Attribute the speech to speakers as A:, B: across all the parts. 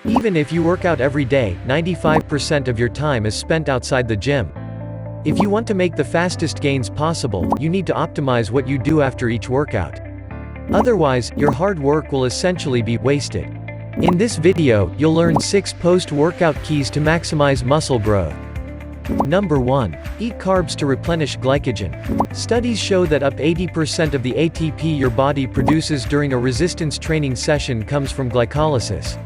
A: Even if you work out every day, 95% of your time is spent outside the gym. If you want to make the fastest gains possible, you need to optimize what you do after each workout. Otherwise, your hard work will essentially be wasted. In this video, you'll learn 6 post-workout keys to maximize muscle growth. Number 1. Eat carbs to replenish glycogen. Studies show that up 80% of the ATP your body produces during a resistance training session comes from glycolysis.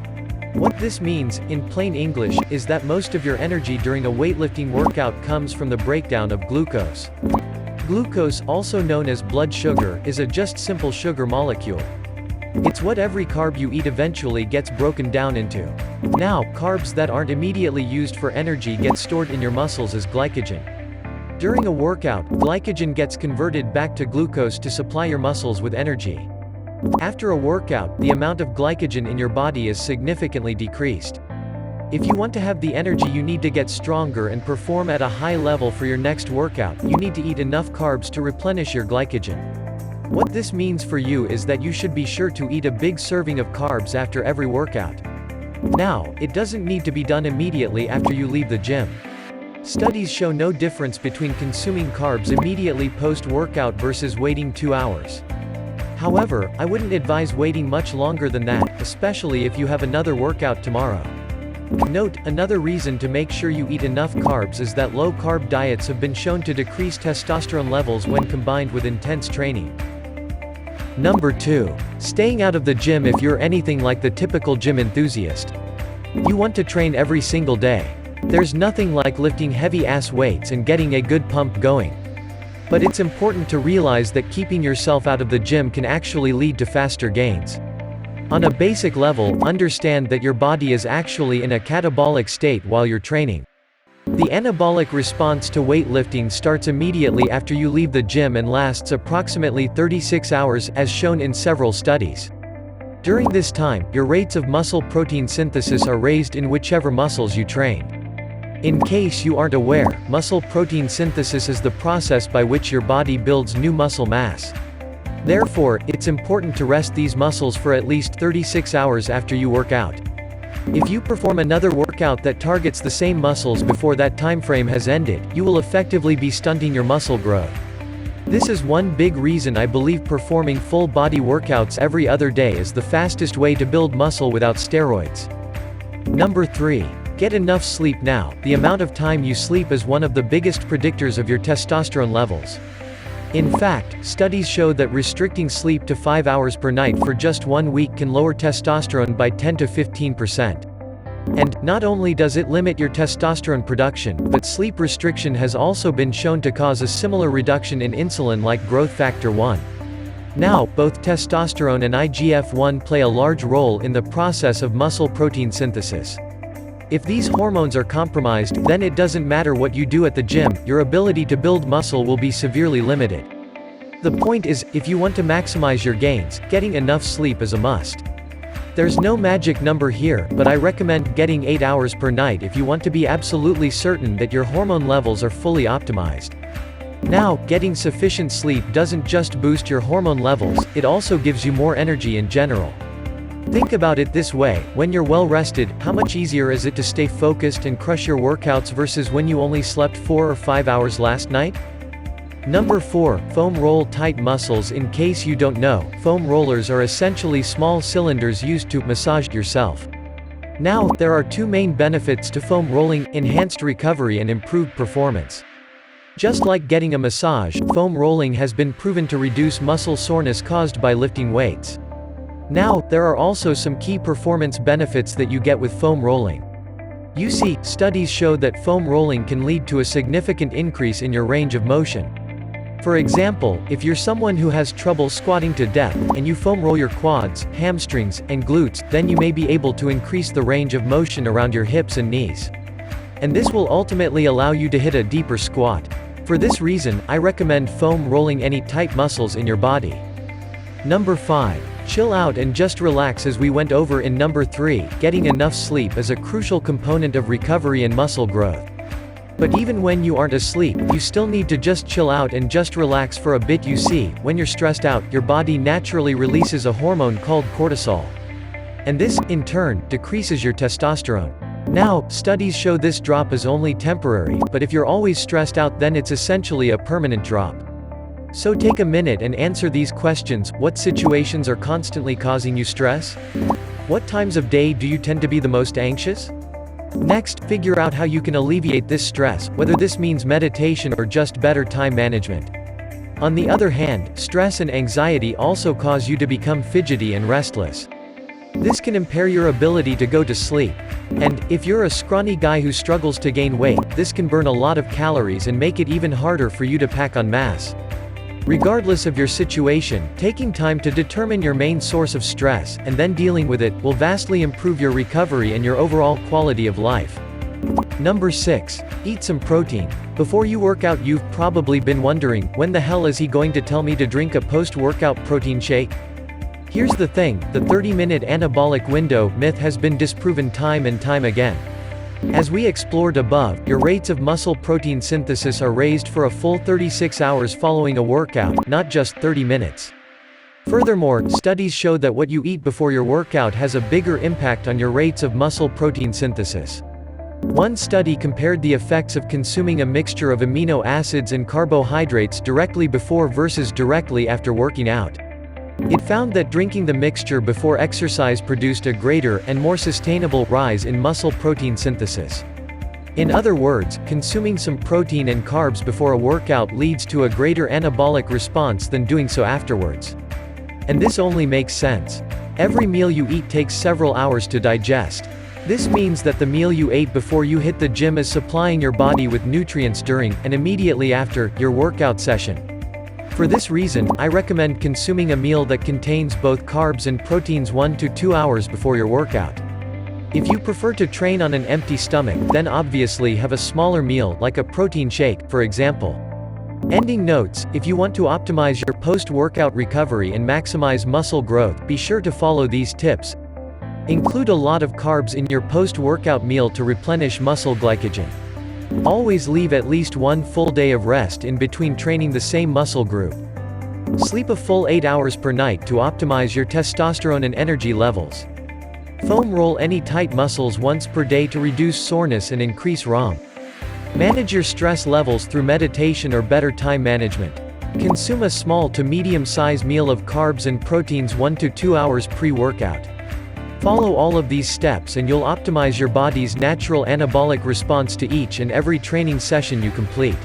A: What this means, in plain English, is that most of your energy during a weightlifting workout comes from the breakdown of glucose. Glucose, also known as blood sugar, is a just simple sugar molecule. It's what every carb you eat eventually gets broken down into. Now, carbs that aren't immediately used for energy get stored in your muscles as glycogen. During a workout, glycogen gets converted back to glucose to supply your muscles with energy. After a workout, the amount of glycogen in your body is significantly decreased. If you want to have the energy you need to get stronger and perform at a high level for your next workout, you need to eat enough carbs to replenish your glycogen. What this means for you is that you should be sure to eat a big serving of carbs after every workout. Now, it doesn't need to be done immediately after you leave the gym. Studies show no difference between consuming carbs immediately post-workout versus waiting 2 hours. However, I wouldn't advise waiting much longer than that, especially if you have another workout tomorrow. Note, another reason to make sure you eat enough carbs is that low-carb diets have been shown to decrease testosterone levels when combined with intense training. Number 2. Staying out of the gym if you're anything like the typical gym enthusiast. You want to train every single day. There's nothing like lifting heavy-ass weights and getting a good pump going. But it's important to realize that keeping yourself out of the gym can actually lead to faster gains. On a basic level, understand that your body is actually in a catabolic state while you're training. The anabolic response to weightlifting starts immediately after you leave the gym and lasts approximately 36 hours, as shown in several studies. During this time, your rates of muscle protein synthesis are raised in whichever muscles you train. In case you aren't aware, muscle protein synthesis is the process by which your body builds new muscle mass. Therefore, it's important to rest these muscles for at least 36 hours after you work out. If you perform another workout that targets the same muscles before that time frame has ended, you will effectively be stunting your muscle growth. This is one big reason I believe performing full body workouts every other day is the fastest way to build muscle without steroids. Number 3. Get enough sleep now. The amount of time you sleep is one of the biggest predictors of your testosterone levels. In fact, studies show that restricting sleep to 5 hours per night for just 1 week can lower testosterone by 10 to 15%. And, not only does it limit your testosterone production, but sleep restriction has also been shown to cause a similar reduction in insulin like growth factor 1. Now, both testosterone and IGF-1 play a large role in the process of muscle protein synthesis. If these hormones are compromised, then it doesn't matter what you do at the gym, your ability to build muscle will be severely limited. The point is, if you want to maximize your gains, getting enough sleep is a must. There's no magic number here, but I recommend getting 8 hours per night if you want to be absolutely certain that your hormone levels are fully optimized. Now, getting sufficient sleep doesn't just boost your hormone levels, it also gives you more energy in general. Think about it this way, when you're well rested, how much easier is it to stay focused and crush your workouts versus when you only slept 4 or 5 hours last night? Number 4. Foam roll tight muscles. In case you don't know, foam rollers are essentially small cylinders used to massage yourself. Now, there are 2 main benefits to foam rolling: enhanced recovery and improved performance. Just like getting a massage, foam rolling has been proven to reduce muscle soreness caused by lifting weights. Now, there are also some key performance benefits that you get with foam rolling. You see, studies show that foam rolling can lead to a significant increase in your range of motion. For example, if you're someone who has trouble squatting to death, and you foam roll your quads, hamstrings, and glutes, then you may be able to increase the range of motion around your hips and knees. And this will ultimately allow you to hit a deeper squat. For this reason, I recommend foam rolling any tight muscles in your body. Number 5. Chill out and just relax. As we went over in number 3, getting enough sleep is a crucial component of recovery and muscle growth. But even when you aren't asleep, you still need to just chill out and just relax for a bit. You see, when you're stressed out, your body naturally releases a hormone called cortisol. And this, in turn, decreases your testosterone. Now, studies show this drop is only temporary, but if you're always stressed out, then it's essentially a permanent drop. So take a minute and answer these questions. What situations are constantly causing you stress? What times of day do you tend to be the most anxious? Next, figure out how you can alleviate this stress, whether this means meditation or just better time management. On the other hand, stress and anxiety also cause you to become fidgety and restless. This can impair your ability to go to sleep. And, if you're a scrawny guy who struggles to gain weight, this can burn a lot of calories and make it even harder for you to pack on mass. Regardless of your situation, taking time to determine your main source of stress, and then dealing with it, will vastly improve your recovery and your overall quality of life. Number 6. Eat some protein. Before you work out, you've probably been wondering, when the hell is he going to tell me to drink a post-workout protein shake? Here's the thing, the 30-minute anabolic window myth has been disproven time and time again. As we explored above, your rates of muscle protein synthesis are raised for a full 36 hours following a workout, not just 30 minutes. Furthermore, studies show that what you eat before your workout has a bigger impact on your rates of muscle protein synthesis. One study compared the effects of consuming a mixture of amino acids and carbohydrates directly before versus directly after working out. It found that drinking the mixture before exercise produced a greater and more sustainable rise in muscle protein synthesis. In other words, consuming some protein and carbs before a workout leads to a greater anabolic response than doing so afterwards. And this only makes sense. Every meal you eat takes several hours to digest. This means that the meal you ate before you hit the gym is supplying your body with nutrients during, and immediately after, your workout session. For this reason, I recommend consuming a meal that contains both carbs and proteins 1 to 2 hours before your workout. If you prefer to train on an empty stomach, then obviously have a smaller meal, like a protein shake, for example. Ending notes: if you want to optimize your post-workout recovery and maximize muscle growth, be sure to follow these tips. Include a lot of carbs in your post-workout meal to replenish muscle glycogen. Always leave at least one full day of rest in between training the same muscle group. Sleep a full 8 hours per night to optimize your testosterone and energy levels. Foam roll any tight muscles once per day to reduce soreness and increase ROM. Manage your stress levels through meditation or better time management. Consume a small to medium-sized meal of carbs and proteins 1 to 2 hours pre-workout. Follow all of these steps and you'll optimize your body's natural anabolic response to each and every training session you complete.